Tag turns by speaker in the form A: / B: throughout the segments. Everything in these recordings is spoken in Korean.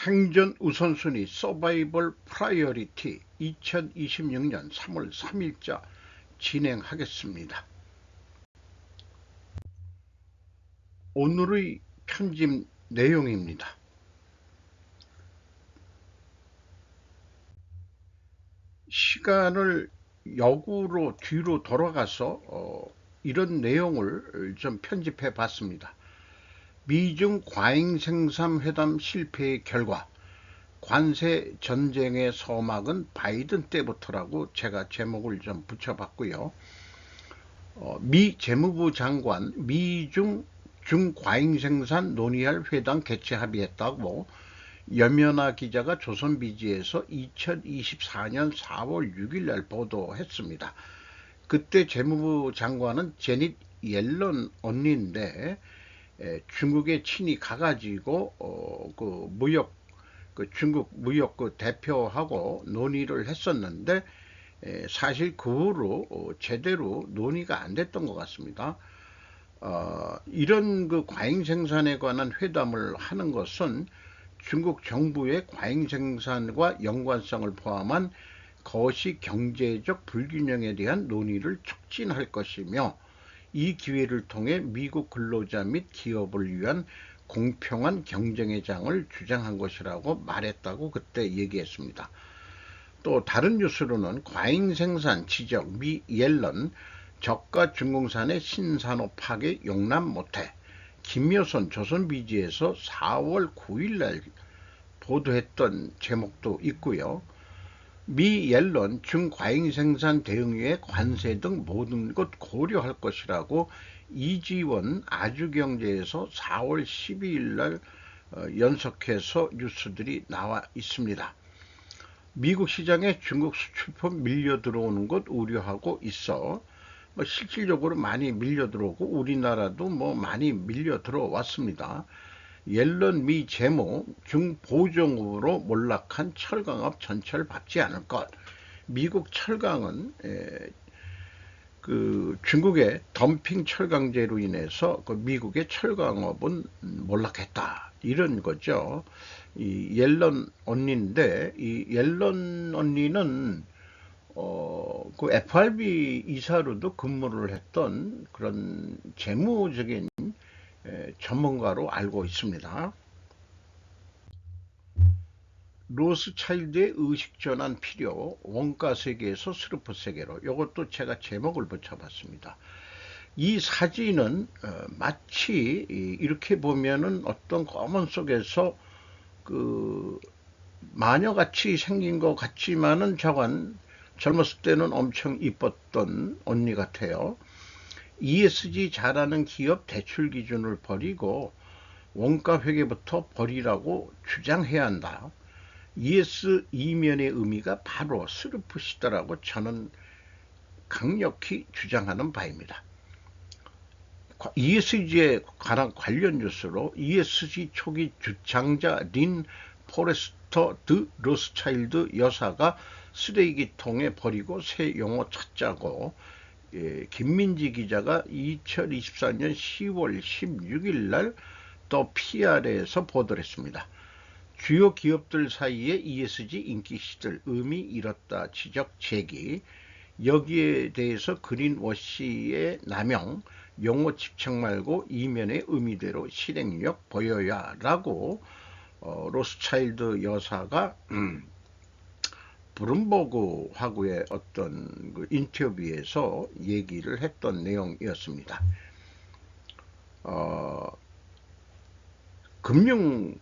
A: 생존 우선순위 서바이벌 프라이어리티 2026년 3월 3일자 진행하겠습니다. 오늘의 편집 내용입니다. 시간을 역으로 뒤로 돌아가서 이런 내용을 좀 편집해 봤습니다. 미중 과잉생산 회담 실패의 결과 관세 전쟁의 서막은 바이든 때부터라고 제가 제목을 좀 붙여봤고요. 미 재무부 장관 미중 중과잉생산 논의할 회담 개최 합의했다고 염연아 기자가 조선비지에서 2024년 4월 6일 날 보도했습니다. 그때 재무부 장관은 제닛 옐런 언니인데 중국에 친히 가가지고 중국 무역 대표하고 논의를 했었는데 사실 그 후로 제대로 논의가 안 됐던 것 같습니다. 이런 과잉 생산에 관한 회담을 하는 것은 중국 정부의 과잉 생산과 연관성을 포함한 거시 경제적 불균형에 대한 논의를 촉진할 것이며 이 기회를 통해 미국 근로자 및 기업을 위한 공평한 경쟁의 장을 주장한 것이라고 말했다고 그때 얘기했습니다. 또 다른 뉴스로는 과잉 생산 지적 미 옐런 저가 중공산의 신산업 파괴 용납 못해 김여선 조선비지에서 4월 9일 날 보도했던 제목도 있고요. 미 옐런 중과잉생산 대응위의 관세 등 모든 것 고려할 것이라고 이지원 아주경제에서 4월 12일 날 연속해서 뉴스들이 나와 있습니다. 미국 시장에 중국 수출품 밀려 들어오는 것 우려하고 있어 실질적으로 많이 밀려 들어오고 우리나라도 많이 밀려 들어왔습니다. 옐런 미 재무 중보정으로 몰락한 철강업 전철 받지 않을 것. 미국 철강은 중국의 덤핑 철강제로 인해서 미국의 철강업은 몰락했다. 이런 거죠. 이 옐런 언니인데 이 옐런 언니는 FRB 이사로도 근무를 했던 그런 재무적인 전문가로 알고 있습니다. 로스차일드의 의식전환 필요, 원가 세계에서 스루프 세계로 이것도 제가 제목을 붙여봤습니다. 이 사진은 마치 이렇게 보면은 어떤 검은 속에서 마녀같이 생긴 것 같지만은 저건 젊었을 때는 엄청 이뻤던 언니 같아요. ESG 잘하는 기업 대출 기준을 버리고 원가 회계부터 버리라고 주장해야 한다. ES 이면의 의미가 바로 스루프시더라고 저는 강력히 주장하는 바입니다. ESG에 관한 관련 뉴스로 ESG 초기 주창자 린 포레스터 드 로스차일드 여사가 쓰레기통에 버리고 새 용어 찾자고 김민지 기자가 2024년 10월 16일 날 또 PR에서 보도를 했습니다. 주요 기업들 사이에 ESG 인기 시절 의미 잃었다 지적 제기. 여기에 대해서 그린워시의 남용, 용어 집착 말고 이면의 의미대로 실행력 보여야 라고 로스차일드 여사가 브룸버그하고의 어떤 인터뷰에서 얘기를 했던 내용이었습니다.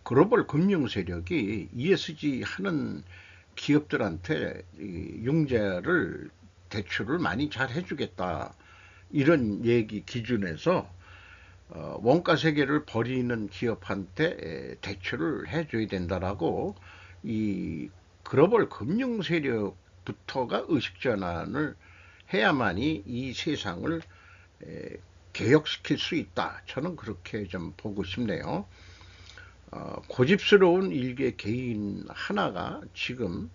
A: 글로벌 금융 세력이 ESG 하는 기업들한테 융자를 대출을 많이 잘 해주겠다 이런 얘기 기준에서 원가 세계를 버리는 기업한테 대출을 해줘야 된다라고 이 글로벌 금융 세력부터가 의식전환을 해야만이 이 세상을 개혁시킬 수 있다. 저는 그렇게 좀 보고 싶네요. 고집스러운 일개 개인 하나가 지금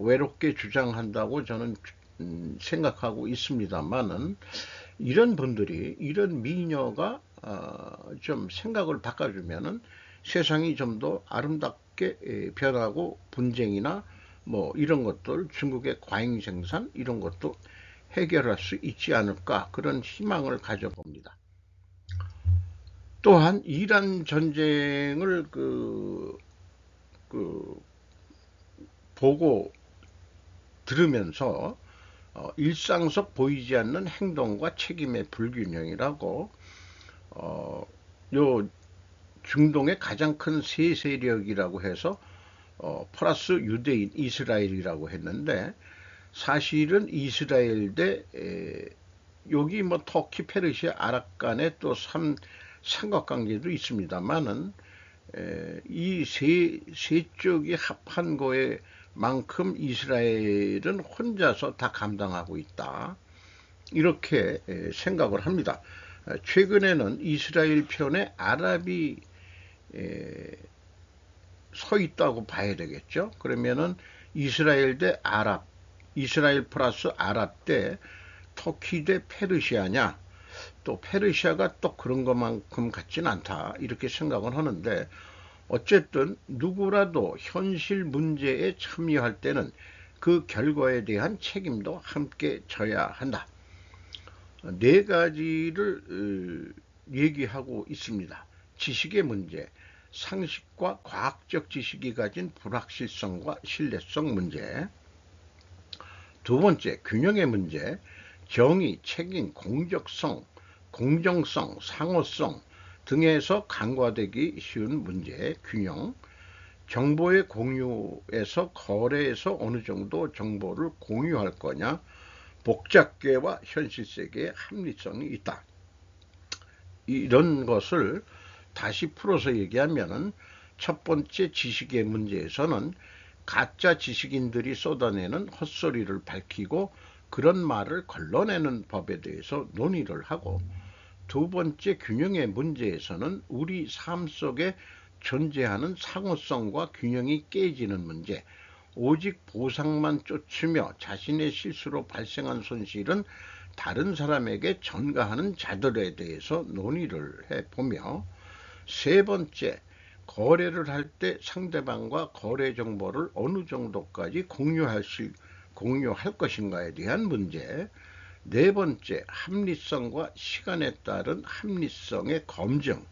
A: 외롭게 주장한다고 저는 생각하고 있습니다만은 이런 분들이 이런 미녀가 좀 생각을 바꿔주면은 세상이 좀 더 쉽게 변하고 분쟁이나 뭐 이런 것들, 중국의 과잉 생산 이런 것도 해결할 수 있지 않을까, 그런 희망을 가져봅니다. 또한 이란 전쟁을 보고 들으면서 일상 속 보이지 않는 행동과 책임의 불균형이라고, 요 중동의 가장 큰 세 세력이라고 해서 플러스 유대인 이스라엘이라고 했는데, 사실은 이스라엘 대 여기 뭐 터키, 페르시아, 아랍 간의 또 삼각관계도 있습니다만은, 이 세 쪽이 합한 거에 만큼 이스라엘은 혼자서 다 감당하고 있다, 이렇게 생각을 합니다. 최근에는 이스라엘 편에 아랍이 서 있다고 봐야 되겠죠. 그러면은 이스라엘 대 아랍, 이스라엘 플러스 아랍 대 터키 대 페르시아냐, 또 페르시아가 또 그런 것만큼 같진 않다, 이렇게 생각을 하는데, 어쨌든 누구라도 현실 문제에 참여할 때는 그 결과에 대한 책임도 함께 져야 한다. 네 가지를 얘기하고 있습니다. 지식의 문제, 상식과 과학적 지식이 가진 불확실성과 신뢰성 문제. 두 번째, 균형의 문제, 정의, 책임, 공정성, 상호성 등에서 간과되기 쉬운 문제, 균형. 정보의 공유에서 거래에서 어느 정도 정보를 공유할 거냐, 복잡계와 현실 세계의 합리성이 있다. 이런 것을 다시 풀어서 얘기하면은, 첫 번째 지식의 문제에서는 가짜 지식인들이 쏟아내는 헛소리를 밝히고 그런 말을 걸러내는 법에 대해서 논의를 하고, 두 번째 균형의 문제에서는 우리 삶 속에 존재하는 상호성과 균형이 깨지는 문제, 오직 보상만 쫓으며 자신의 실수로 발생한 손실은 다른 사람에게 전가하는 자들에 대해서 논의를 해보며, 세 번째, 거래를 할 때 상대방과 거래 정보를 어느 정도까지 공유할 것인가에 대한 문제, 네 번째, 합리성과 시간에 따른 합리성의 검증.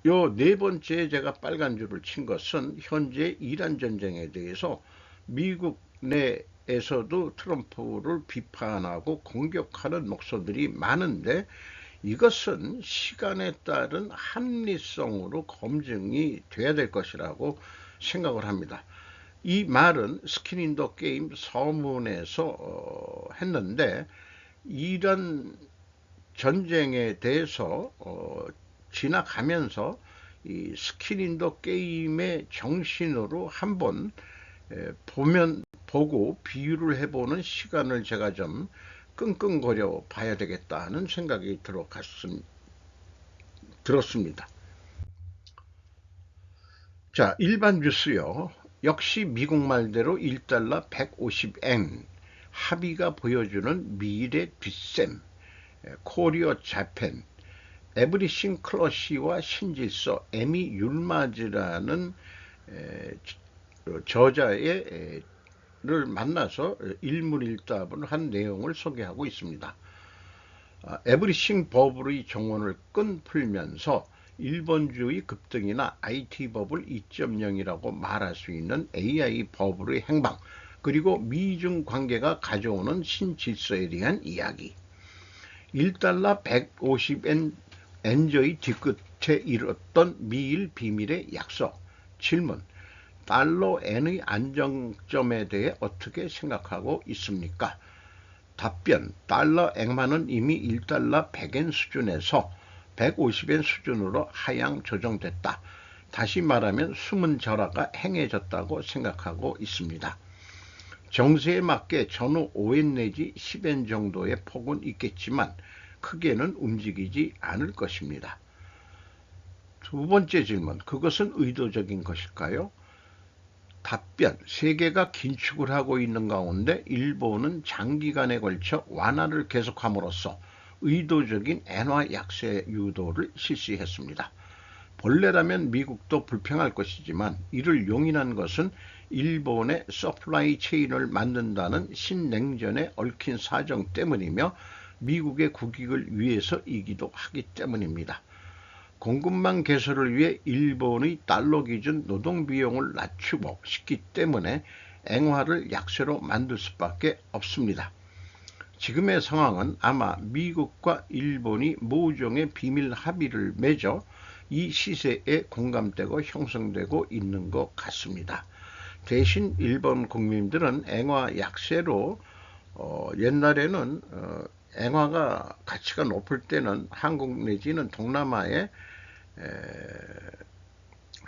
A: 요 네 번째 제가 빨간 줄을 친 것은 현재 이란 전쟁에 대해서 미국 내에서도 트럼프를 비판하고 공격하는 목소리들이 많은데, 이것은 시간에 따른 합리성으로 검증이 돼야 될 것이라고 생각을 합니다. 이 말은 스킨 인 더 게임 서문에서 했는데, 이런 전쟁에 대해서 지나가면서 이 스킨 인 더 게임의 정신으로 한번 보고 비유를 해보는 시간을 제가 좀 끙끙거려 봐야 되겠다 하는 생각이 들었습니다. 자, 일반 뉴스요. 역시 미국 말대로 1달러 150엔, 합의가 보여주는 미래 뒷셈, 코리어 자펜, 에브리싱 클러시와 신질서, 에미 율마즈라는 저자를 만나서 일문일답을 한 내용을 소개하고 있습니다. 에브리싱 버블의 정원을 끈풀면서 일본주의 급등이나 IT 버블 2.0이라고 말할 수 있는 AI 버블의 행방, 그리고 미중 관계가 가져오는 신질서에 대한 이야기. 1달러 150엔 엔저의 뒤끝에 이뤘던 미일 비밀의 약속. 질문: 달러 엔의 안정점에 대해 어떻게 생각하고 있습니까? 답변: 달러 엔화는 이미 1달러 100엔 수준에서 150엔 수준으로 하향 조정됐다. 다시 말하면 숨은 절하가 행해졌다고 생각하고 있습니다. 정세에 맞게 전후 5엔 내지 10엔 정도의 폭은 있겠지만 크게는 움직이지 않을 것입니다. 두 번째 질문: 그것은 의도적인 것일까요? 답변: 세계가 긴축을 하고 있는 가운데 일본은 장기간에 걸쳐 완화를 계속함으로써 의도적인 엔화 약세 유도를 실시했습니다. 본래라면 미국도 불평할 것이지만 이를 용인한 것은 일본의 서플라이 체인을 만든다는 신냉전에 얽힌 사정 때문이며 미국의 국익을 위해서이기도 하기 때문입니다. 공급망 개설을 위해 일본의 달러 기준 노동 비용을 낮추고 싶기 때문에 엔화를 약세로 만들 수밖에 없습니다. 지금의 상황은 아마 미국과 일본이 모종의 비밀 합의를 맺어 이 시세에 공감되고 형성되고 있는 것 같습니다. 대신 일본 국민들은 엔화 약세로 옛날에는 엔화가 가치가 높을 때는 한국 내지는 동남아에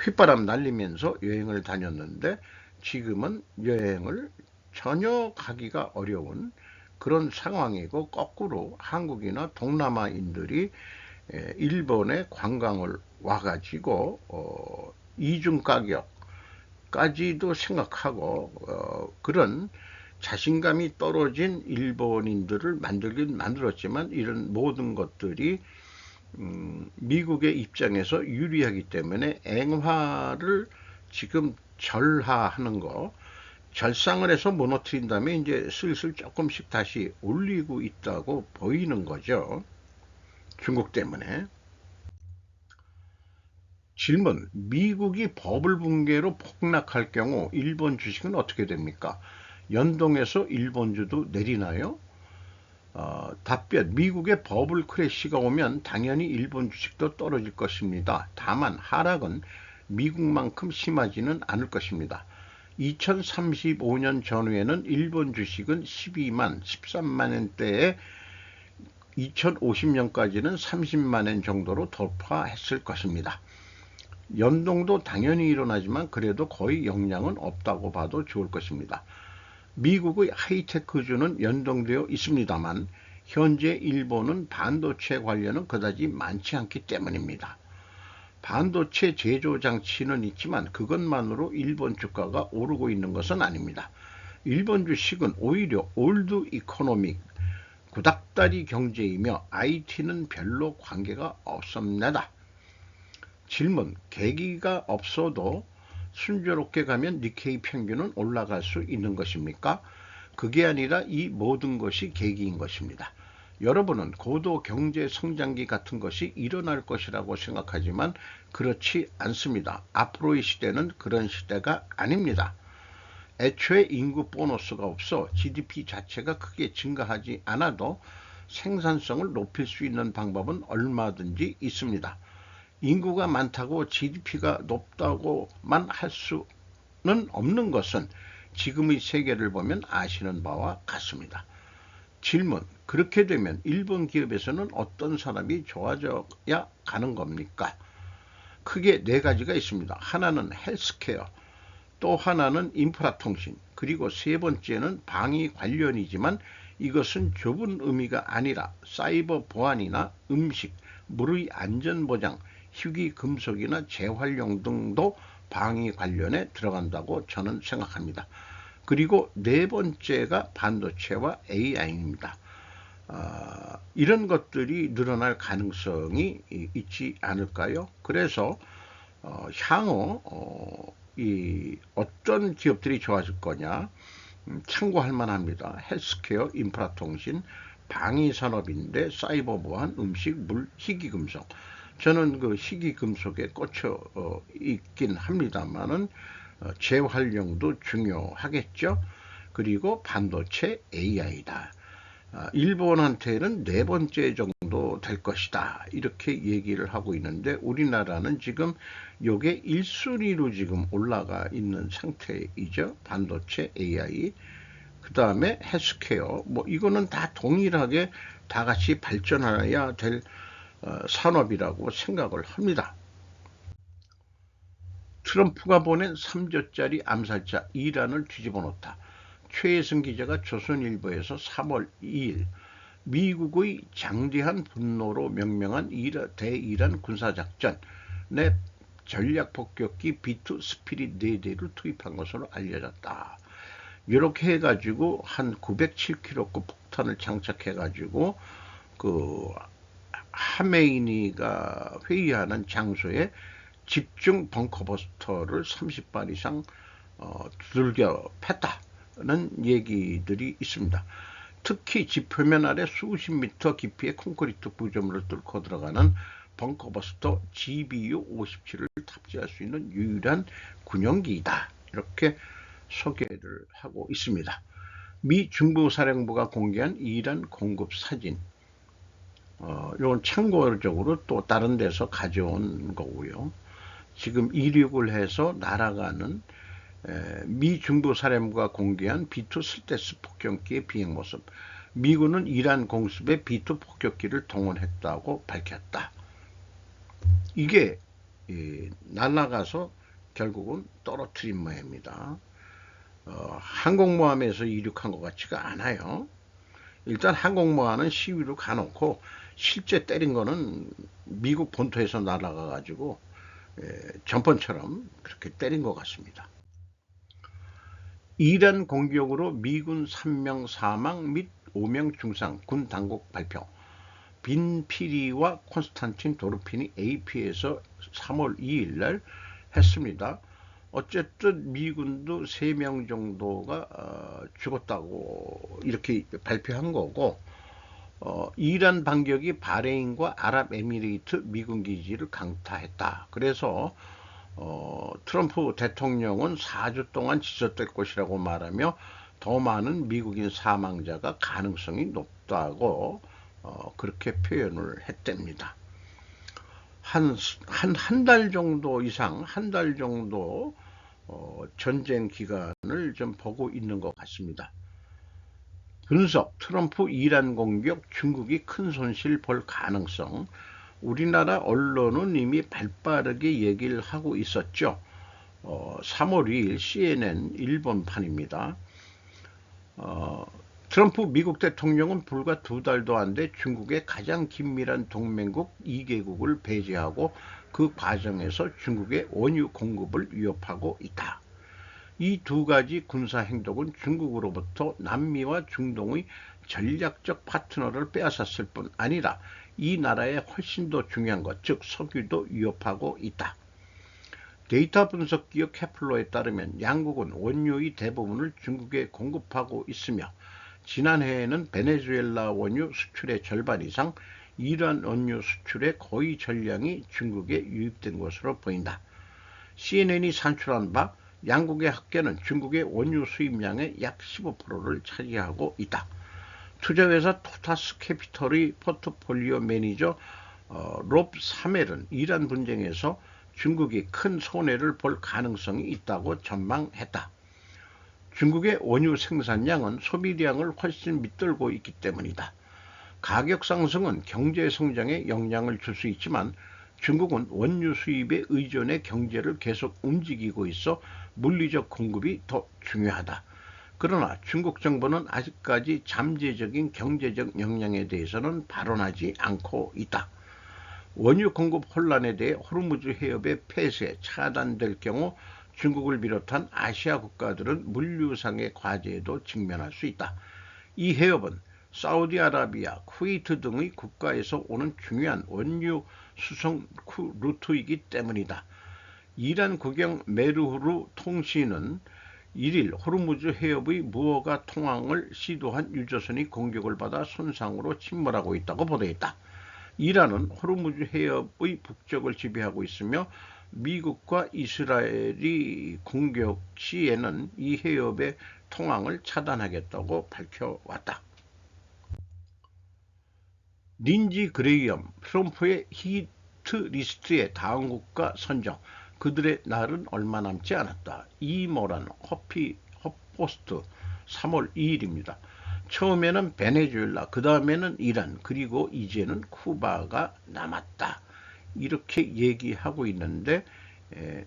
A: 휘바람 날리면서 여행을 다녔는데 지금은 여행을 전혀 가기가 어려운 그런 상황이고 거꾸로 한국이나 동남아인들이 일본에 관광을 와가지고 이중 가격까지도 생각하고 그런 자신감이 떨어진 일본인들을 만들긴 만들었지만 이런 모든 것들이 미국의 입장에서 유리하기 때문에 엔화를 지금 절하하는 거, 절상을 해서 무너뜨린 다음에 이제 슬슬 조금씩 다시 올리고 있다고 보이는 거죠. 중국 때문에. 질문, 미국이 버블 붕괴로 폭락할 경우 일본 주식은 어떻게 됩니까? 연동해서 일본주도 내리나요? 답변, 미국의 버블 크래시가 오면 당연히 일본 주식도 떨어질 것입니다. 다만 하락은 미국만큼 심하지는 않을 것입니다. 2035년 전후에는 일본 주식은 12만, 13만 원대에 2050년까지는 30만 원 정도로 돌파했을 것입니다. 연동도 당연히 일어나지만 그래도 거의 영향은 없다고 봐도 좋을 것입니다. 미국의 하이테크주는 연동되어 있습니다만 현재 일본은 반도체 관련은 그다지 많지 않기 때문입니다. 반도체 제조 장치는 있지만 그것만으로 일본 주가가 오르고 있는 것은 아닙니다. 일본 주식은 오히려 올드 이코노믹, 구닥다리 경제이며 IT는 별로 관계가 없습니다. 질문, 계기가 없어도 순조롭게 가면 니케이 평균은 올라갈 수 있는 것입니까? 그게 아니라 이 모든 것이 계기인 것입니다. 여러분은 고도 경제 성장기 같은 것이 일어날 것이라고 생각하지만 그렇지 않습니다. 앞으로의 시대는 그런 시대가 아닙니다. 애초에 인구 보너스가 없어 GDP 자체가 크게 증가하지 않아도 생산성을 높일 수 있는 방법은 얼마든지 있습니다. 인구가 많다고 GDP가 높다고만 할 수는 없는 것은 지금의 세계를 보면 아시는 바와 같습니다. 질문, 그렇게 되면 일본 기업에서는 어떤 사람이 좋아져야 가는 겁니까? 크게 네 가지가 있습니다. 하나는 헬스케어, 또 하나는 인프라통신, 그리고 세 번째는 방위 관련이지만 이것은 좁은 의미가 아니라 사이버 보안이나 음식, 물의 안전보장, 희귀금속이나 재활용 등도 방위 관련에 들어간다고 저는 생각합니다. 그리고 네 번째가 반도체와 AI입니다. 이런 것들이 늘어날 가능성이 있지 않을까요? 그래서 향후 어떤 기업들이 좋아질 거냐 참고할 만합니다. 헬스케어, 인프라통신, 방위산업인데 사이버 보안, 음식, 물, 희귀금속. 저는 그 희귀금속에 꽂혀 있긴 합니다만은 재활용도 중요하겠죠. 그리고 반도체 AI다. 일본한테는 네 번째 정도 될 것이다. 이렇게 얘기를 하고 있는데 우리나라는 지금 요게 1순위로 지금 올라가 있는 상태이죠. 반도체 AI. 그 다음에 헬스케어. 뭐 이거는 다 동일하게 다 같이 발전해야 될 산업이라고 생각을 합니다. 트럼프가 보낸 3조짜리 암살자 이란을 뒤집어 놓다. 최혜승 기자가 조선일보에서 3월 2일 미국의 장대한 분노로 명명한 대이란 군사작전에 전략폭격기 B2 스피릿 4대를 투입한 것으로 알려졌다. 이렇게 해가지고 한 907kg급 폭탄을 장착해가지고 그 하메이니가 회의하는 장소에 집중 벙커버스터를 30발 이상 두들겨 팼다는 얘기들이 있습니다. 특히 집 표면 아래 수십 미터 깊이의 콘크리트 구조물을 뚫고 들어가는 벙커버스터 GBU-57을 탑재할 수 있는 유일한 군용기이다. 이렇게 소개를 하고 있습니다. 미 중부사령부가 공개한 이란 공급 사진, 이건 참고적으로 또 다른 데서 가져온 거고요. 지금 이륙을 해서 날아가는 미 중부사령부가 공개한 B2 스텔스 폭격기의 비행 모습. 미군은 이란 공습에 B2 폭격기를 동원했다고 밝혔다. 이게 날아가서 결국은 떨어뜨린 모양입니다. 항공모함에서 이륙한 것 같지가 않아요. 일단 항공모함은 시위로 가놓고 실제 때린 거는 미국 본토에서 날아가 가지고 전번처럼 그렇게 때린 것 같습니다. 이란 공격으로 미군 3명 사망 및 5명 중상, 군 당국 발표. 빈 피리와 콘스탄틴 도르핀이 AP에서 3월 2일 날 했습니다. 어쨌든 미군도 3명 정도가 죽었다고 이렇게 발표한 거고, 이란 반격이 바레인과 아랍에미리트 미군 기지를 강타했다. 그래서 트럼프 대통령은 4주 동안 지속될 것이라고 말하며 더 많은 미국인 사망자가 가능성이 높다고 그렇게 표현을 했답니다. 한 달 정도 이상, 한 달 정도 전쟁 기간을 좀 보고 있는 것 같습니다. 분석, 트럼프 이란 공격, 중국이 큰 손실 볼 가능성. 우리나라 언론은 이미 발빠르게 얘기를 하고 있었죠. 3월 2일 CNN 일본판입니다. 트럼프 미국 대통령은 불과 2달도 안 돼 중국의 가장 긴밀한 동맹국 2개국을 배제하고 그 과정에서 중국의 원유 공급을 위협하고 있다. 이 두 가지 군사 행동은 중국으로부터 남미와 중동의 전략적 파트너를 빼앗았을 뿐 아니라 이 나라에 훨씬 더 중요한 것, 즉 석유도 위협하고 있다. 데이터 분석 기업 케플러에 따르면 양국은 원유의 대부분을 중국에 공급하고 있으며 지난해에는 베네수엘라 원유 수출의 절반 이상, 이란 원유 수출의 거의 전량이 중국에 유입된 것으로 보인다. CNN이 산출한 바 양국의 합계는 중국의 원유 수입량의 약 15%를 차지하고 있다. 투자회사 토타스 캐피털의 포트폴리오 매니저 롭 사멜은 이란 분쟁에서 중국이 큰 손해를 볼 가능성이 있다고 전망했다. 중국의 원유 생산량은 소비량을 훨씬 밑들고 있기 때문이다. 가격 상승은 경제 성장에 영향을 줄 수 있지만 중국은 원유 수입에 의존해 경제를 계속 움직이고 있어 물리적 공급이 더 중요하다. 그러나 중국 정부는 아직까지 잠재적인 경제적 역량에 대해서는 발언하지 않고 있다. 원유 공급 혼란에 대해 호르무즈 해협의 폐쇄, 차단될 경우 중국을 비롯한 아시아 국가들은 물류상의 과제에도 직면할 수 있다. 이 해협은 사우디아라비아, 쿠웨이트 등의 국가에서 오는 중요한 원유 수송 루트이기 때문이다. 이란 국영 메르후르 통신은 1일 호르무즈 해협의 무허가 통항을 시도한 유조선이 공격을 받아 손상으로 침몰하고 있다고 보도했다. 이란은 호르무즈 해협의 북쪽을 지배하고 있으며 미국과 이스라엘이 공격 시에는 이 해협의 통항을 차단하겠다고 밝혀왔다. 린지 그레이엄, 트럼프의 히트 리스트의 다음 국가 선정, 그들의 날은 얼마 남지 않았다. 이모란 허포스트 3월 2일입니다. 처음에는 베네수엘라, 그 다음에는 이란, 그리고 이제는 쿠바가 남았다. 이렇게 얘기하고 있는데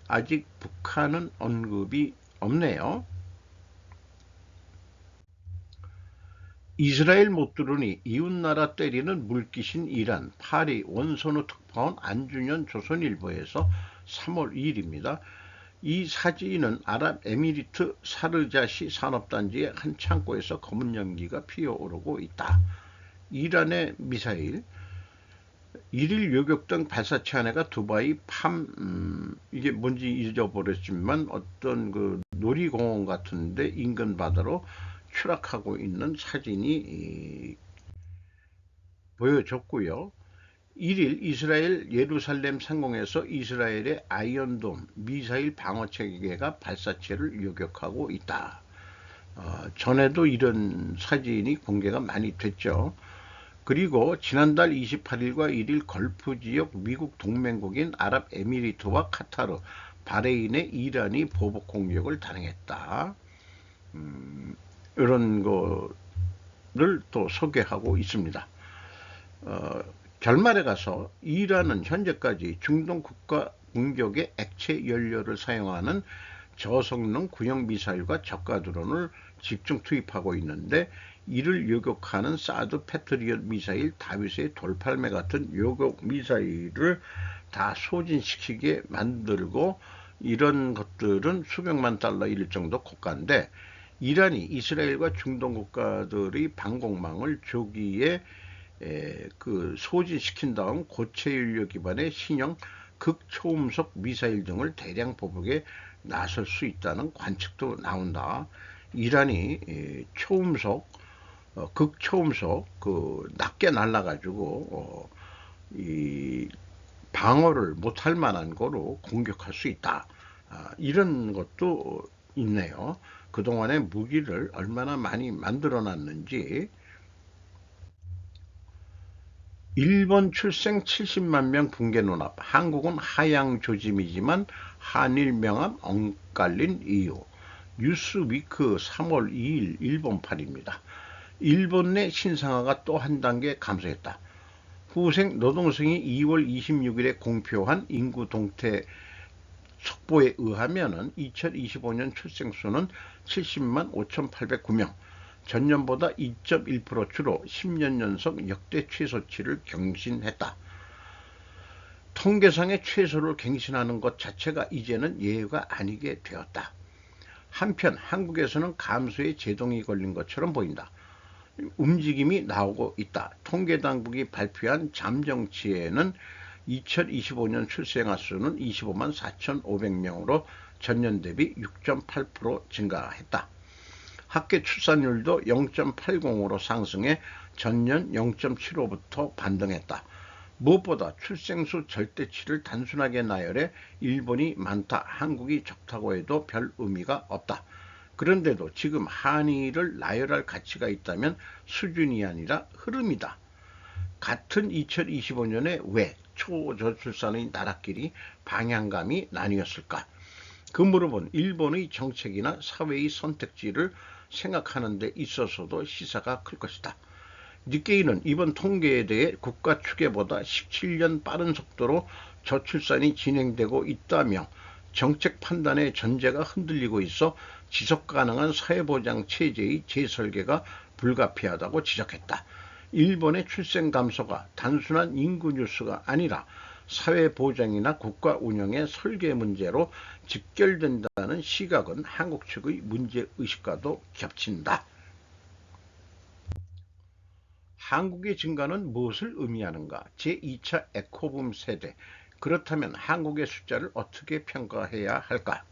A: 아직 북한은 언급이 없네요. 이스라엘 못 들으니 이웃나라 때리는 물귀신 이란, 파리 원선우 특파원 안준현 조선일보에서 3월 2일입니다. 이 사진은 아랍에미리트 사르자시 산업단지의 한 창고에서 검은 연기가 피어오르고 있다. 이란의 미사일, 일일 요격등 발사체 하나가 두바이 이게 뭔지 잊어버렸지만 어떤 그 놀이공원 같은데 인근 바다로 추락하고 있는 사진이 보여졌고요. 1일 이스라엘 예루살렘 상공에서 이스라엘의 아이언돔 미사일 방어 체계가 발사체를 요격하고 있다. 전에도 이런 사진이 공개가 많이 됐죠. 그리고 지난달 28일과 1일 걸프 지역 미국 동맹국인 아랍에미리트와 카타르, 바레인의 이란이 보복 공격을 단행했다. 이런 거를 또 소개하고 있습니다. 결말에 가서 이란은 현재까지 중동 국가 공격에 액체 연료를 사용하는 저성능 구형 미사일과 저가 드론을 집중 투입하고 있는데, 이를 요격하는 사드 패트리엇 미사일, 다윗의 돌팔매 같은 요격 미사일을 다 소진시키게 만들고, 이런 것들은 수백만 달러일 정도 고가인데, 이란이 이스라엘과 중동 국가들의 방공망을 조기에 소진시킨 다음 고체 연료 기반의 신형 극초음속 미사일 등을 대량 보복에 나설 수 있다는 관측도 나온다. 이란이 극초음속 낮게 날라가지고 이 방어를 못할 만한 거로 공격할 수 있다. 이런 것도 있네요. 그동안에 무기를 얼마나 많이 만들어 놨는지. 일본 출생 70만 명 붕괴 논합. 한국은 하향 조짐이지만 한일 명함 엇갈린 이유. 뉴스위크 3월 2일 일본팔입니다. 일본 내 신상화가 또 한 단계 감소했다. 후생 노동성이 2월 26일에 공표한 인구 동태 속보에 의하면 2025년 출생수는 70만 5,809명, 전년보다 2.1% 줄어 10년 연속 역대 최소치를 경신했다. 통계상의 최소를 갱신하는 것 자체가 이제는 예외가 아니게 되었다. 한편 한국에서는 감소에 제동이 걸린 것처럼 보인다. 움직임이 나오고 있다. 통계당국이 발표한 잠정치에는 2025년 출생아 수는 25만 4,500명으로 전년 대비 6.8% 증가했다. 합계 출산율도 0.80으로 상승해 전년 0.75부터 반등했다. 무엇보다 출생수 절대치를 단순하게 나열해 일본이 많다, 한국이 적다고 해도 별 의미가 없다. 그런데도 지금 한일을 나열할 가치가 있다면 수준이 아니라 흐름이다. 같은 2025년에 왜 초저출산의 나라끼리 방향감이 나뉘었을까? 그 무릎은 일본의 정책이나 사회의 선택지를 생각하는 데 있어서도 시사가 클 것이다. 니케이는 이번 통계에 대해 국가 추계보다 17년 빠른 속도로 저출산이 진행되고 있다며 정책 판단의 전제가 흔들리고 있어 지속가능한 사회보장 체제의 재설계가 불가피하다고 지적했다. 일본의 출생 감소가 단순한 인구 뉴스가 아니라 사회보장이나 국가 운영의 설계 문제로 직결된다는 시각은 한국 측의 문제의식과도 겹친다. 한국의 증가는 무엇을 의미하는가? 제2차 에코붐 세대. 그렇다면 한국의 숫자를 어떻게 평가해야 할까?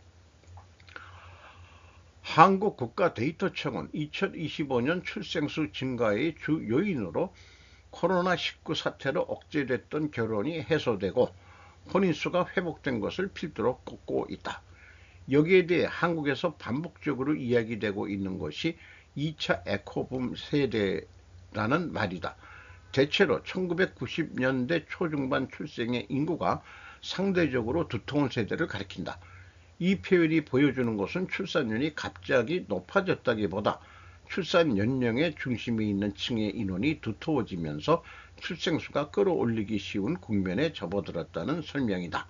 A: 한국국가데이터청은 2025년 출생수 증가의 주 요인으로 코로나19 사태로 억제됐던 결혼이 해소되고 혼인수가 회복된 것을 필두로 꼽고 있다. 여기에 대해 한국에서 반복적으로 이야기되고 있는 것이 2차 에코붐 세대라는 말이다. 대체로 1990년대 초중반 출생의 인구가 상대적으로 두터운 세대를 가리킨다. 이 표현이 보여주는 것은 출산율이 갑자기 높아졌다기보다 출산 연령의 중심에 있는 층의 인원이 두터워지면서 출생수가 끌어올리기 쉬운 국면에 접어들었다는 설명이다.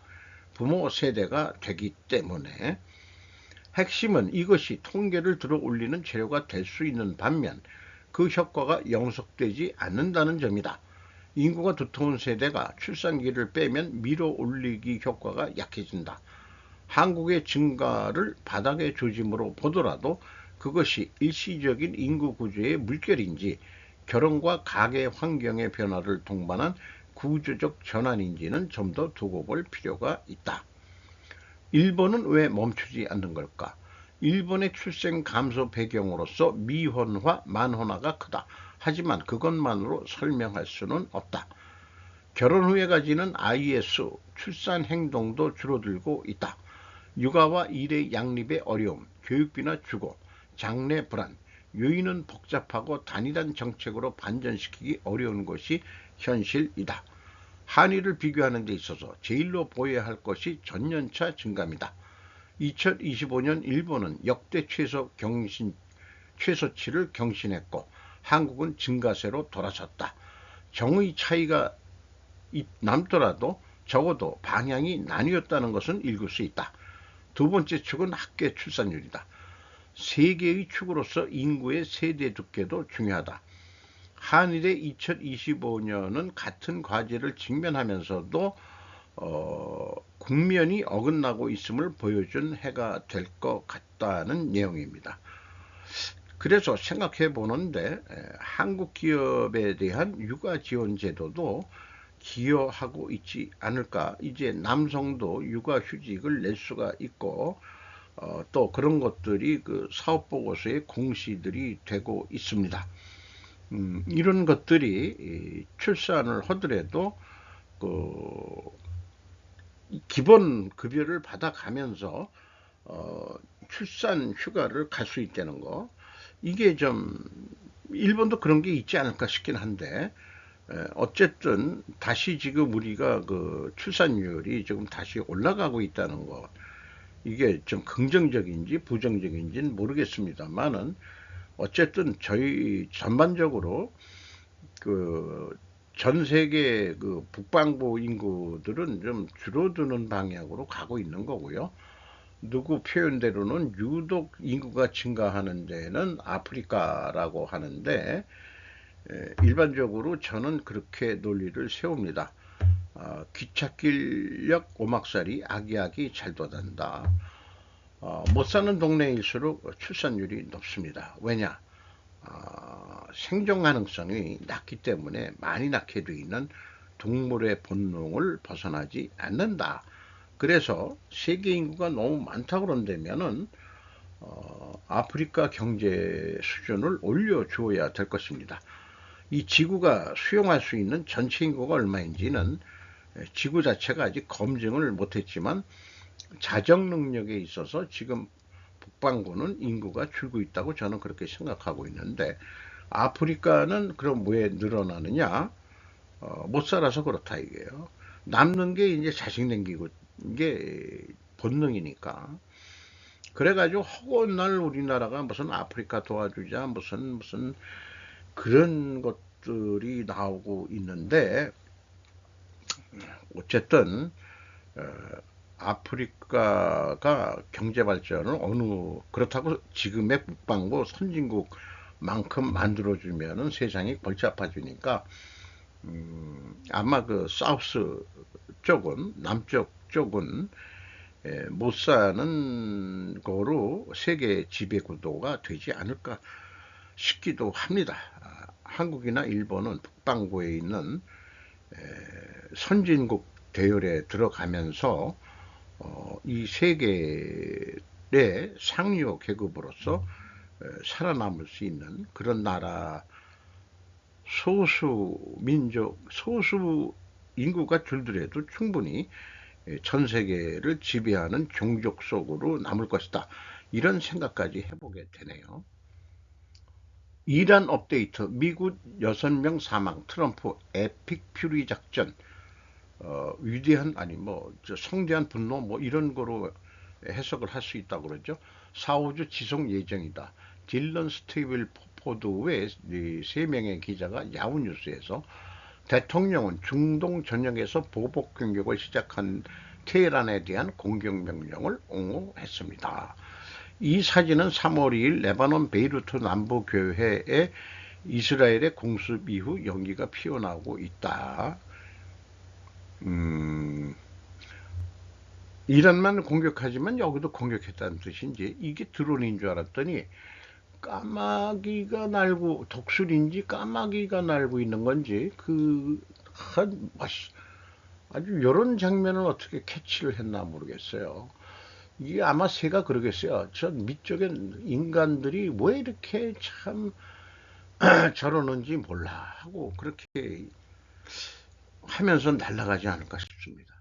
A: 부모 세대가 되기 때문에. 핵심은 이것이 통계를 들어올리는 재료가 될 수 있는 반면 그 효과가 영속되지 않는다는 점이다. 인구가 두터운 세대가 출산기를 빼면 밀어올리기 효과가 약해진다. 한국의 증가를 바닥의 조짐으로 보더라도 그것이 일시적인 인구 구조의 물결인지 결혼과 가계 환경의 변화를 동반한 구조적 전환인지는 좀 더 두고 볼 필요가 있다. 일본은 왜 멈추지 않는 걸까? 일본의 출생 감소 배경으로서 미혼화, 만혼화가 크다. 하지만 그것만으로 설명할 수는 없다. 결혼 후에 가지는 아이의 수, 출산 행동도 줄어들고 있다. 육아와 일의 양립의 어려움, 교육비나 주거, 장래 불안, 요인은 복잡하고 단일한 정책으로 반전시키기 어려운 것이 현실이다. 한일을 비교하는 데 있어서 제일로 보여야 할 것이 전년차 증감이다. 2025년 일본은 역대 최소치를 경신했고 한국은 증가세로 돌아섰다. 정의 차이가 남더라도 적어도 방향이 나뉘었다는 것은 읽을 수 있다. 두 번째 축은 학계 출산율이다. 세계의 축으로서 인구의 세대 두께도 중요하다. 한일의 2025년은 같은 과제를 직면하면서도 국면이 어긋나고 있음을 보여준 해가 될 것 같다는 내용입니다. 그래서 생각해 보는데 한국 기업에 대한 육아 지원 제도도 기여하고 있지 않을까. 이제 남성도 육아 휴직을 낼 수가 있고 또 그런 것들이 그 사업 보고서의 공시들이 되고 있습니다. 이런 것들이 출산을 하더라도 그 기본 급여를 받아가면서 출산 휴가를 갈 수 있다는 거, 이게 좀 일본도 그런 게 있지 않을까 싶긴 한데 어쨌든 다시 지금 우리가 그 출산율이 지금 다시 올라가고 있다는 거, 이게 좀 긍정적인지 부정적인지는 모르겠습니다만은 어쨌든 저희 전반적으로 그 전 세계 그 북반구 인구들은 좀 줄어드는 방향으로 가고 있는 거고요. 누구 표현대로는 유독 인구가 증가하는 데는 아프리카라고 하는데 일반적으로 저는 그렇게 논리를 세웁니다. 귀착길역 오막살이 아기아기 잘 돋아난다. 못 사는 동네일수록 출산율이 높습니다. 왜냐? 생존 가능성이 낮기 때문에 많이 낳게 되어 있는 동물의 본능을 벗어나지 않는다. 그래서 세계 인구가 너무 많다 그런다면은 아프리카 경제 수준을 올려주어야 될 것입니다. 이 지구가 수용할 수 있는 전체 인구가 얼마인지는 지구 자체가 아직 검증을 못했지만 자정 능력에 있어서 지금 북반구는 인구가 줄고 있다고 저는 그렇게 생각하고 있는데 아프리카는 그럼 왜 늘어나느냐? 못 살아서 그렇다 이게요. 남는 게 이제 자식 남기고 이게 본능이니까. 그래가지고 허구날 우리나라가 무슨 아프리카 도와주자 무슨 그런 것들이 나오고 있는데 어쨌든 아프리카가 경제 발전을 그렇다고 지금의 북반구 선진국만큼 만들어주면은 세상이 골치 아파지니까 아마 그 사우스 쪽은 남쪽 쪽은 못 사는 거로 세계 지배 구도가 되지 않을까 싶기도 합니다. 한국이나 일본은 북반구에 있는 선진국 대열에 들어가면서 이 세계의 상류 계급으로서 살아남을 수 있는 그런 나라, 소수 민족, 소수 인구가 줄더라도 충분히 전 세계를 지배하는 종족 속으로 남을 것이다. 이런 생각까지 해보게 되네요. 이란 업데이트, 미국 6명 사망, 트럼프 에픽 퓨리 작전, 위대한 아니 성대한 분노 이런 거로 해석을 할 수 있다고 그러죠. 4~5주 지속 예정이다. 딜런 스티블 포드 외 3명의 기자가 야후 뉴스에서 대통령은 중동 전역에서 보복 공격을 시작한 테헤란에 대한 공격 명령을 옹호했습니다. 이 사진은 3월 2일 레바논 베이루트 남부교회에 이스라엘의 공습 이후 연기가 피어나고 있다. 이란만 공격하지만 여기도 공격했다는 뜻인지, 이게 드론인 줄 알았더니 까마귀가 날고 독수리인지 까마귀가 날고 있는 건지 그 아주 이런 장면을 어떻게 캐치를 했나 모르겠어요. 이게 아마 새가 그러겠어요. 저 밑쪽에 인간들이 왜 이렇게 참 저러는지 몰라 하고 그렇게 하면서 날아가지 않을까 싶습니다.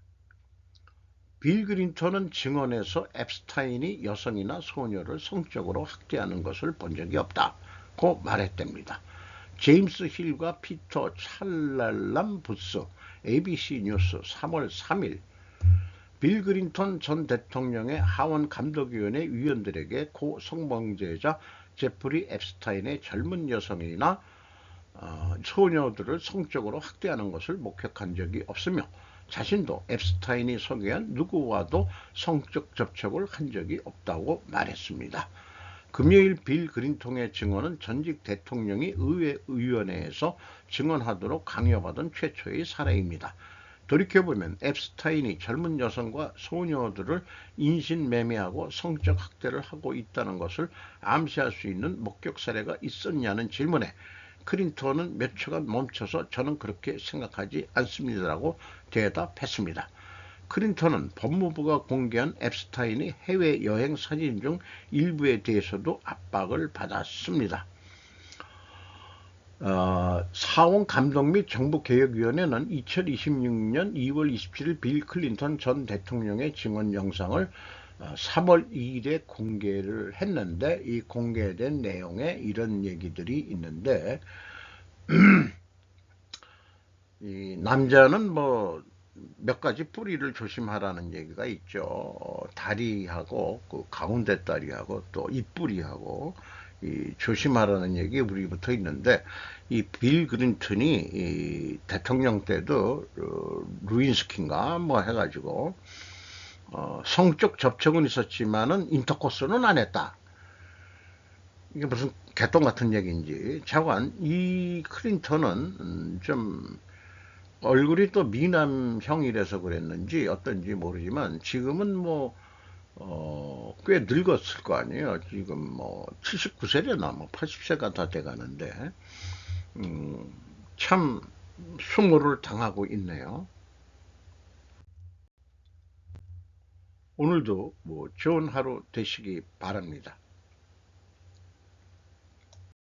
A: 빌 클린턴은 증언에서 앱스타인이 여성이나 소녀를 성적으로 학대하는 것을 본 적이 없다고 말했답니다. 제임스 힐과 피터 찰랄람 부스, ABC 뉴스 3월 3일 빌 클린턴 전 대통령의 하원 감독위원회 위원들에게 고 성범죄자 제프리 앱스타인의 젊은 여성이나 소녀들을 성적으로 학대하는 것을 목격한 적이 없으며 자신도 앱스타인이 소개한 누구와도 성적 접촉을 한 적이 없다고 말했습니다. 금요일 빌 클린턴의 증언은 전직 대통령이 의회의원회에서 증언하도록 강요받은 최초의 사례입니다. 돌이켜보면 앱스타인이 젊은 여성과 소녀들을 인신매매하고 성적 학대를 하고 있다는 것을 암시할 수 있는 목격 사례가 있었냐는 질문에 클린턴은 몇 초간 멈춰서 저는 그렇게 생각하지 않습니다라고 대답했습니다. 클린턴은 법무부가 공개한 앱스타인의 해외여행 사진 중 일부에 대해서도 압박을 받았습니다. 사원 감독 및 정부개혁위원회는 2026년 2월 27일 빌 클린턴 전 대통령의 증언 영상을 3월 2일에 공개를 했는데 이 공개된 내용에 이런 얘기들이 있는데 이 남자는 뭐 몇 가지 뿌리를 조심하라는 얘기가 있죠. 다리하고 그 가운데 다리하고 또 입뿌리하고 이 조심하라는 얘기 우리부터 있는데 이 빌 클린턴이 이 대통령 때도 루인스키인가 뭐 해가지고 성적 접촉은 있었지만은 인터코스는 안 했다. 이게 무슨 개똥 같은 얘기인지. 차관 이 클린턴은 좀 얼굴이 또 미남형이라서 그랬는지 어떤지 모르지만 지금은 뭐 꽤 늙었을 거 아니에요. 지금 뭐 79세려나 뭐 80세가 다 돼가는데 참 수모를 당하고 있네요. 오늘도 뭐 좋은 하루 되시기 바랍니다.